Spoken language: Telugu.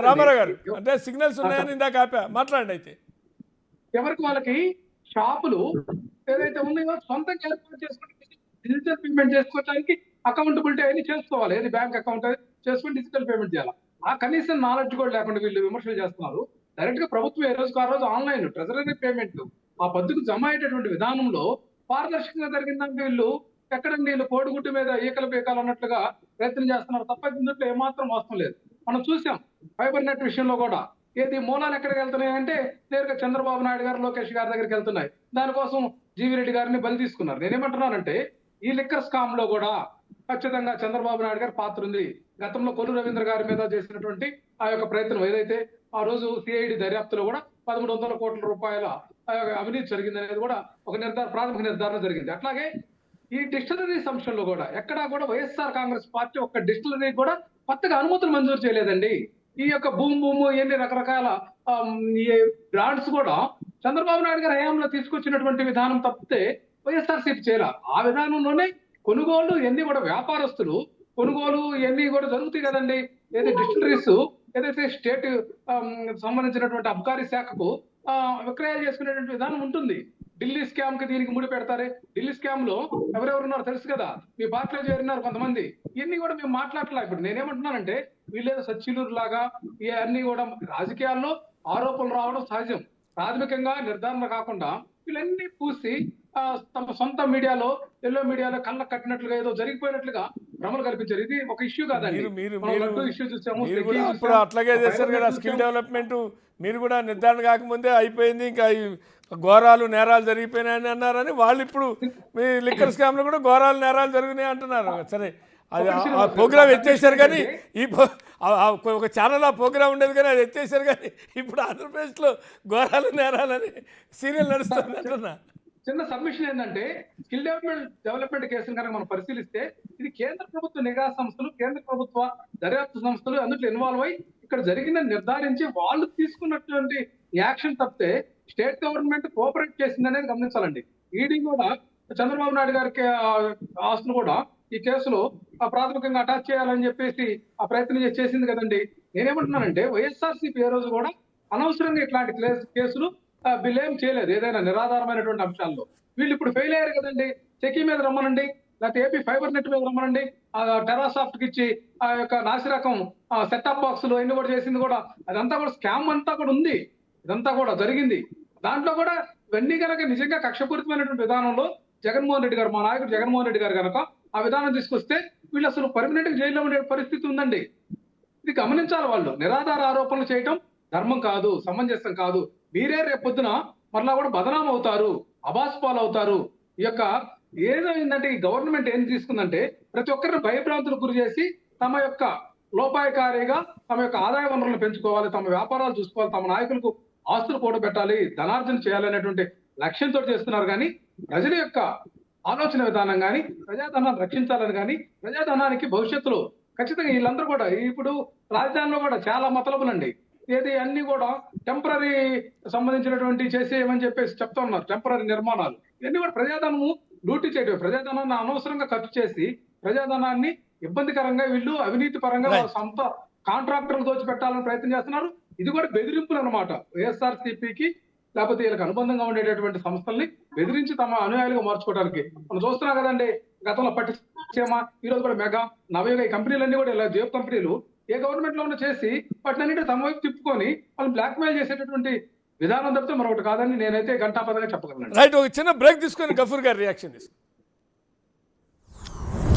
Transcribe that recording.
రామారావు గారు అంటే సిగ్నల్స్ ఉన్నాయని ఇందాక ఆపా, మాట్లాడండి అయితే. ఎవరికి వాళ్ళకి షాపులు ఏదైతే ఉన్నాయో సొంతంగా ఏర్పాటు చేసుకుంటే డిజిటల్ పేమెంట్ చేసుకోవడానికి అకౌంటబిలిటీ అన్ని చేసుకోవాలి. ఏది బ్యాంక్ అకౌంట్ చేసుకుని డిజిటల్ పేమెంట్ చేయాలి. ఆ కనీసం నాలెడ్జ్ కూడా లేకుండా వీళ్ళు విమర్శలు చేస్తున్నారు. డైరెక్ట్ గా ప్రభుత్వం ఏ రోజుకు ఆ రోజు ఆన్లైన్ ట్రెజరీ పేమెంట్ ఆ పద్దుకు జమ అయ్యేటటువంటి విధానంలో పారదర్శకంగా జరిగిందంటే వీళ్ళు ఎక్కడండి వీళ్ళు కోడిగుడ్డు మీద ఈకలు పీకాలు అన్నట్లుగా ప్రయత్నం చేస్తున్నారు తప్ప దీంట్లో ఏమాత్రం వాస్తవం లేదు. మనం చూసాం ఫైబర్ నెట్ విషయంలో కూడా ఏది మూలాలు ఎక్కడికి వెళ్తున్నాయి అంటే నేరుగా చంద్రబాబు నాయుడు గారు లోకేష్ గారి దగ్గరికి వెళ్తున్నాయి. దానికోసం జీవిరెడ్డి గారిని బలి తీసుకున్నారు. నేనేమంటున్నానంటే ఈ లిక్కర్ స్కామ్ లో కూడా ఖచ్చితంగా చంద్రబాబు నాయుడు గారి పాత్ర ఉంది. గతంలో కొల్లు రవీంద్ర గారి మీద చేసినటువంటి ఆ యొక్క ప్రయత్నం ఏదైతే ఆ రోజు సిఐడి దర్యాప్తులో కూడా 1100 కోట్ల రూపాయల అవినీతి జరిగింది అనేది కూడా ఒక ప్రాథమిక నిర్ధారణ జరిగింది. అట్లాగే ఈ డిస్టిలరీ సంస్థల్లో కూడా ఎక్కడా కూడా వైఎస్ఆర్ కాంగ్రెస్ పార్టీ ఒక్క డిస్టిలరీ కూడా కొత్తగా అనుమతులు మంజూరు చేయలేదండి. ఈ యొక్క భూము ఎన్ని రకరకాల బ్రాండ్స్ కూడా చంద్రబాబు నాయుడు గారి హయాంలో తీసుకొచ్చినటువంటి విధానం తప్పితే వైఎస్ఆర్సీపీ చేయాలి. ఆ విధానంలోనే కొనుగోలు ఎన్ని కూడా వ్యాపారస్తులు కొనుగోలు ఇవన్నీ కూడా జరుగుతాయి కదండి. ఏదైతే డిస్టిలరీస్ ఏదైతే స్టేట్ సంబంధించినటువంటి అబ్కారీ శాఖకు విక్రయాలు చేసుకునేటువంటి విధానం ఉంటుంది. ఢిల్లీ స్కామ్ కి దీనికి ముడి పెడతారే. ఢిల్లీ స్కామ్ లో ఎవరెవరున్నారు తెలుసు కదా, మీ పార్టీలో చేరినారు కొంతమంది. ఇవన్నీ కూడా మేము మాట్లాడలే. ఇప్పుడు నేనేమంటున్నానంటే వీళ్ళేదో సచ్చిలూరు లాగా ఇవన్నీ కూడా రాజకీయాల్లో ఆరోపణలు రావడం సహజం. ప్రాథమికంగా నిర్ధారణ కాకుండా వీళ్ళన్నీ పూసి తమ సొంత మీడియాలో ఎల్లో మీడియాలో కళ్ళ కట్టినట్లుగా ఏదో జరిగిపోయినట్లుగా భ్రమలు కల్పించారు. ఇది ఒక ఇష్యూ కాదండి. ఇష్యూ చూసాము, అప్పుడు అట్లాగే చేశారు కదా స్కిల్ డెవలప్మెంట్. మీరు కూడా నిర్ధారణ కాకముందే అయిపోయింది, ఇంకా ఘోరాలు నేరాలు జరిగిపోయినాయని అన్నారని వాళ్ళు ఇప్పుడు మీ లిక్కర్ స్కామ్లో కూడా ఘోరాలు నేరాలు జరిగినాయి అంటున్నారు. సరే, అది ఆ ప్రోగ్రామ్ ఎత్తేసారు కానీ ఒక ఛానల్ ఆ ప్రోగ్రామ్ ఉండేది కానీ అది ఎత్తేసారు. కానీ ఇప్పుడు ఆంధ్రప్రదేశ్లో ఘోరాలు నేరాలని సీరియల్ నడుస్తుంది అంటున్నా. చిన్న సబ్మిషన్ ఏంటంటే స్కిల్ డెవలప్మెంట్ కేసులు కనుక మనం పరిశీలిస్తే ఇది కేంద్ర ప్రభుత్వ నిఘా సంస్థలు, కేంద్ర ప్రభుత్వ దర్యాప్తు సంస్థలు అందులో ఇన్వాల్వ్ అయ్యి ఇక్కడ జరిగిందని నిర్ధారించి వాళ్ళు తీసుకున్నటువంటి యాక్షన్ తప్పితే స్టేట్ గవర్నమెంట్ కోఆపరేట్ చేసింది అనేది గమనించాలండి. ఈడీ కూడా చంద్రబాబు నాయుడు గారికి ఆస్తులు కూడా ఈ కేసులో ప్రాథమికంగా అటాచ్ చేయాలని చెప్పేసి ఆ ప్రయత్నం చేసింది కదండి. నేనేమంటున్నానంటే వైఎస్ఆర్సీపీ ఏ రోజు కూడా అనవసరంగా ఇట్లాంటి కేసులు బిలేం చేయలేదు. ఏదైనా నిరాధారమైనటువంటి అంశాల్లో వీళ్ళు ఇప్పుడు ఫెయిల్ అయ్యారు కదండి. చెకీ మీద రమ్మనండి, లేకపోతే ఏపీ ఫైబర్ నెట్ మీద రమ్మనండి, టెరాసాఫ్ట్ కి ఇచ్చి ఆ యొక్క నాసిరకం సెటప్ బాక్సులు అన్ని కూడా చేసింది కూడా అదంతా కూడా స్కామ్ అంతా కూడా ఉంది. ఇదంతా కూడా జరిగింది. దాంట్లో కూడా ఇవన్నీ కనుక నిజంగా కక్షపూరితమైనటువంటి విధానంలో జగన్మోహన్ రెడ్డి గారు, మా నాయకుడు జగన్మోహన్ రెడ్డి గారు కనుక ఆ విధానం తీసుకొస్తే వీళ్ళు అసలు పర్మనెంట్ గా జైల్లో ఉండే పరిస్థితి ఉందండి. ఇది గమనించాలి. వాళ్ళు నిరాధార ఆరోపణలు చేయటం ధర్మం కాదు, సమంజసం కాదు. మీరే రేపొద్దున మరలా కూడా బదనాం అవుతారు, అబాస్పాలు అవుతారు. ఈ యొక్క ఏదైందంటే ఈ గవర్నమెంట్ ఏం తీసుకుందంటే ప్రతి ఒక్కరిని భయభ్రాంతులకు గురి చేసి తమ యొక్క లోపాయకారిగా తమ యొక్క ఆదాయ వనరులను పెంచుకోవాలి, తమ వ్యాపారాలు చూసుకోవాలి, తమ నాయకులకు ఆస్తులు కూడబెట్టాలి, ధనార్జన చేయాలనేటువంటి లక్ష్యంతో చేస్తున్నారు. కానీ ప్రజల యొక్క ఆలోచన విధానం కానీ ప్రజాధనాన్ని రక్షించాలని కానీ ప్రజాధనానికి భవిష్యత్తులో ఖచ్చితంగా వీళ్ళందరూ కూడా ఇప్పుడు రాజధానిలో కూడా చాలా మతలబులండి. ఏది అన్ని కూడా టెంపరీ సంబంధించినటువంటి చేసేయమని చెప్పేసి చెప్తా ఉన్నారు. టెంపరీ నిర్మాణాలు ఇవన్నీ కూడా ప్రజాధనము డ్యూటీ చేయడం, ప్రజాధనాన్ని అనవసరంగా ఖర్చు చేసి ప్రజాధనాన్ని ఇబ్బందికరంగా వీళ్ళు అవినీతి పరంగా వాళ్ళ సొంత కాంట్రాక్టర్లు దోచిపెట్టాలని ప్రయత్నం చేస్తున్నారు. ఇది కూడా బెదిరింపులు అనమాట. వైఎస్ఆర్సీపీకి లేకపోతే వీళ్ళకి అనుబంధంగా ఉండేటటువంటి సంస్థల్ని బెదిరించి తమ అనుయాయులుగా మార్చుకోవడానికి మనం చూస్తున్నాం కదండి. గతంలో పట్టిసీమ, ఈ రోజు కూడా మెగా, నవయుగ ఈ కంపెనీలన్నీ కూడా ఇలా జేబ్ కంపెనీలు ఏ గవర్నమెంట్ లో ఉన్న చేసి వాటిని తమ వైపు తిప్పుకొని వాళ్ళు బ్లాక్ మెయిల్ చేసేటటువంటి విధానం తప్పితే మరొకటి కాదని నేనైతే ఘంటాపదంగా చెప్పగలను. రైట్, ఒక చిన్న బ్రేక్ తీసుకొని గఫూర్ గారి రియాక్షన్ తీసుకుంటాం.